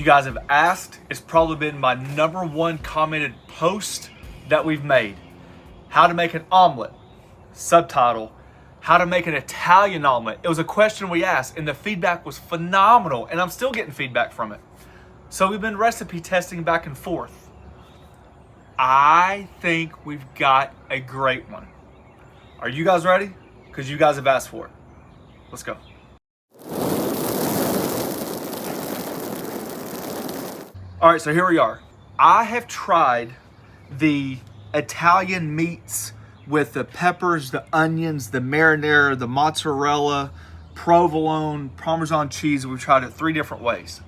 You guys have asked. It's probably been my #1 commented post that we've made. How to make an omelet. Subtitle, how to make an Italian omelet. It was a question we asked and the feedback was phenomenal, and I'm still getting feedback from it. So we've been recipe testing back and forth. I think we've got a great one. Are you guys ready? Because you guys have asked for it. Let's go. All right, so here we are. I have tried the Italian meats with the peppers, the onions, the marinara, the mozzarella, provolone, Parmesan cheese. We've tried it 3 different ways.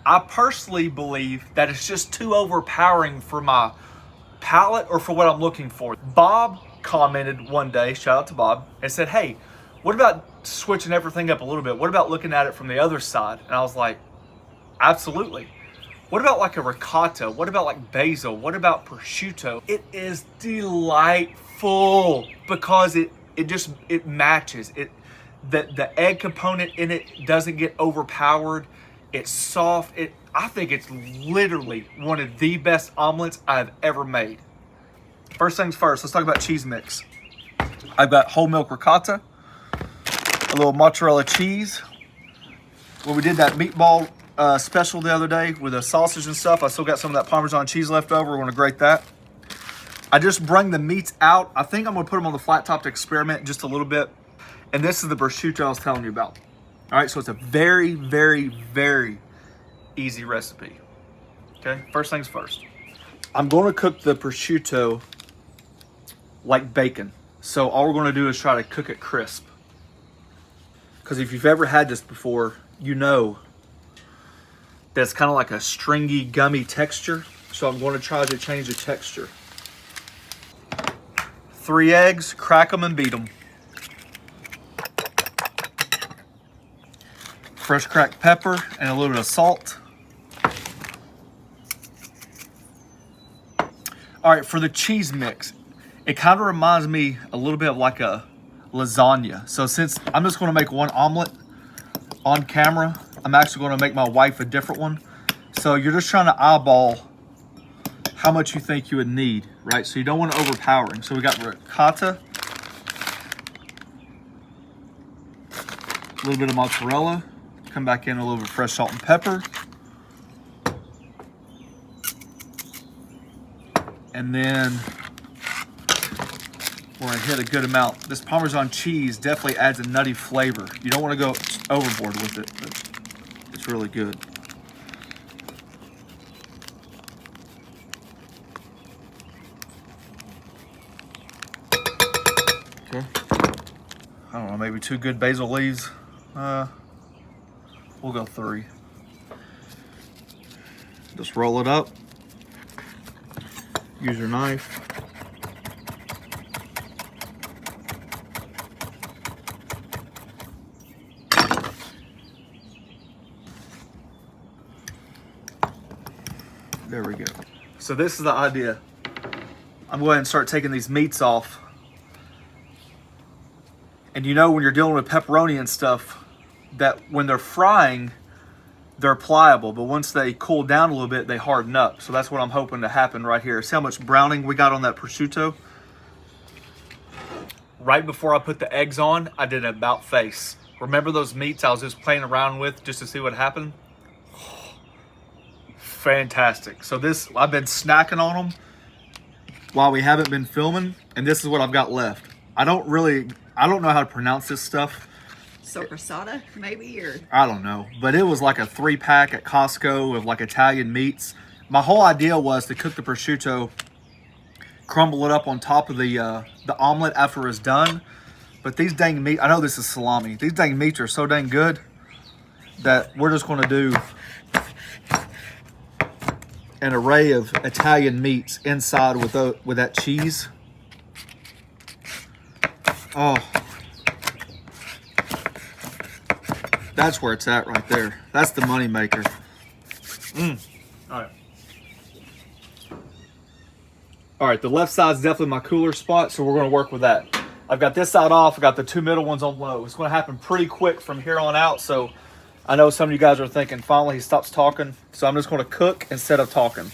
I personally believe that it's just too overpowering for my palate or for what I'm looking for. Bob commented one day, shout out to Bob, and said, hey, what about switching everything up a little bit? What about looking at it from the other side? And I was like, absolutely. What about like a ricotta? What about like basil? What about prosciutto? It is delightful because it matches. The egg component in it doesn't get overpowered. It's soft. I think it's literally one of the best omelets I've ever made. First things first, let's talk about cheese mix. I've got whole milk ricotta, a little mozzarella cheese. When we did that meatball special the other day with the sausage and stuff, I still got some of that Parmesan cheese left over. We're gonna grate that. I just bring the meats out. I think I'm gonna put them on the flat top to experiment just a little bit. And this is the prosciutto I was telling you about. All right, so it's a very, very, very easy recipe. Okay, first things first. I'm gonna cook the prosciutto like bacon. So all we're gonna do is try to cook it crisp. Because if you've ever had this before, you know that's kind of like a stringy, gummy texture. So I'm going to try to change the texture. 3 eggs, crack them and beat them. Fresh cracked pepper and a little bit of salt. All right, for the cheese mix, it kind of reminds me a little bit of like a lasagna. So since I'm just going to make one omelet on camera, I'm actually going to make my wife a different one. So you're just trying to eyeball how much you think you would need, right? So you don't want it overpowering. So we got ricotta, a little bit of mozzarella, come back in a little bit of fresh salt and pepper. And then we're gonna hit a good amount. This Parmesan cheese definitely adds a nutty flavor. You don't want to go overboard with it, but it's really good. Okay. I don't know, maybe 2 good basil leaves. We'll go 3. Just roll it up. Use your knife. There we go. So this is the idea. I'm going to start taking these meats off. And you know when you're dealing with pepperoni and stuff, that when they're frying, they're pliable. But once they cool down a little bit, they harden up. So that's what I'm hoping to happen right here. See how much browning we got on that prosciutto? Right before I put the eggs on, I did an about face. Remember those meats I was just playing around with just to see what happened? Fantastic. So this, I've been snacking on them while we haven't been filming, and this is what I've got left. I don't know how to pronounce this stuff. Sopressata, maybe, or I don't know, but it was like a 3-pack at Costco of like Italian meats. My whole idea was to cook the prosciutto, crumble it up on top of the omelet after it's done. But these dang meat, I know this is salami. These dang meats are so dang good that we're just going to do an array of Italian meats inside with that cheese. Oh, that's where it's at right there. That's the money maker. All right, the left side's definitely my cooler spot, so we're going to work with that. I've got this side off. I got the 2 middle ones on low. It's going to happen pretty quick from here on out, so I know some of you guys are thinking, finally he stops talking. So I'm just going to cook instead of talking.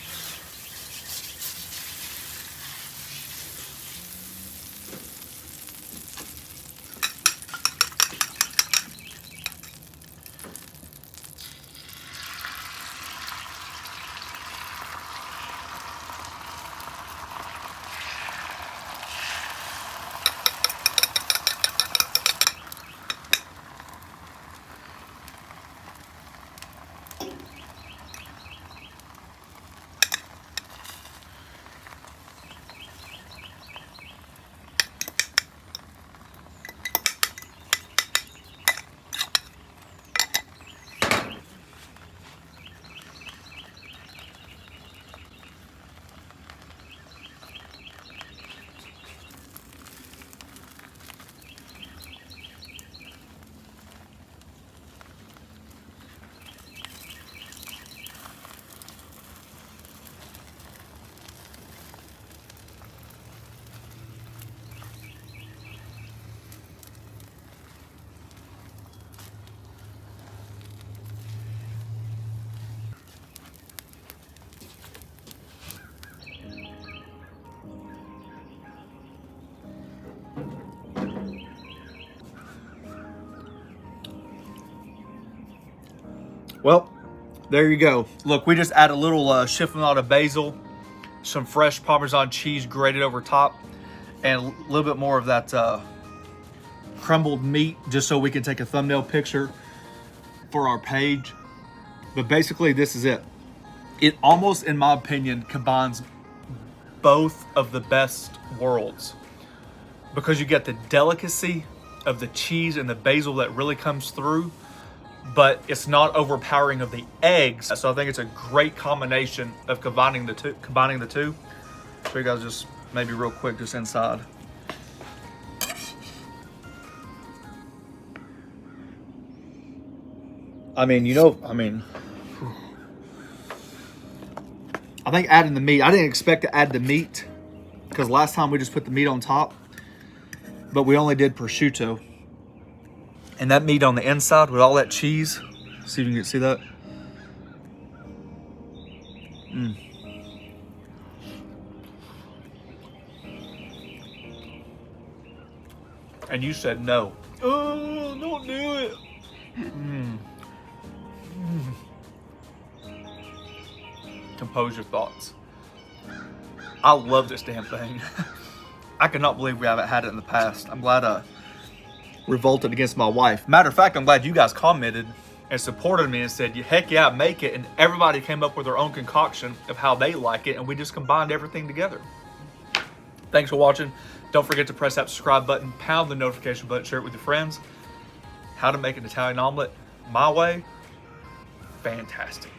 Well, there you go. Look, we just add a little chiffonade basil, some fresh Parmesan cheese grated over top, and a little bit more of that crumbled meat, just so we can take a thumbnail picture for our page. But basically, this is it. It almost, in my opinion, combines both of the best worlds, because you get the delicacy of the cheese and the basil that really comes through, but it's not overpowering of the eggs. So I think it's a great combination of combining the two. So you guys just maybe real quick, just inside. I think adding the meat, I didn't expect to add the meat because last time we just put the meat on top, but we only did prosciutto. And that meat on the inside with all that cheese, see if you can see that. And you said no. Oh, don't do it. Compose your thoughts. I love this damn thing. I cannot believe we haven't had it in the past. I'm glad I revolted against my wife. Matter of fact, I'm glad you guys commented and supported me and said, heck yeah, make it. And everybody came up with their own concoction of how they like it, and we just combined everything together. Thanks for watching. Don't forget to press that subscribe button, pound the notification button, share it with your friends. How to make an Italian omelet my way, fantastic.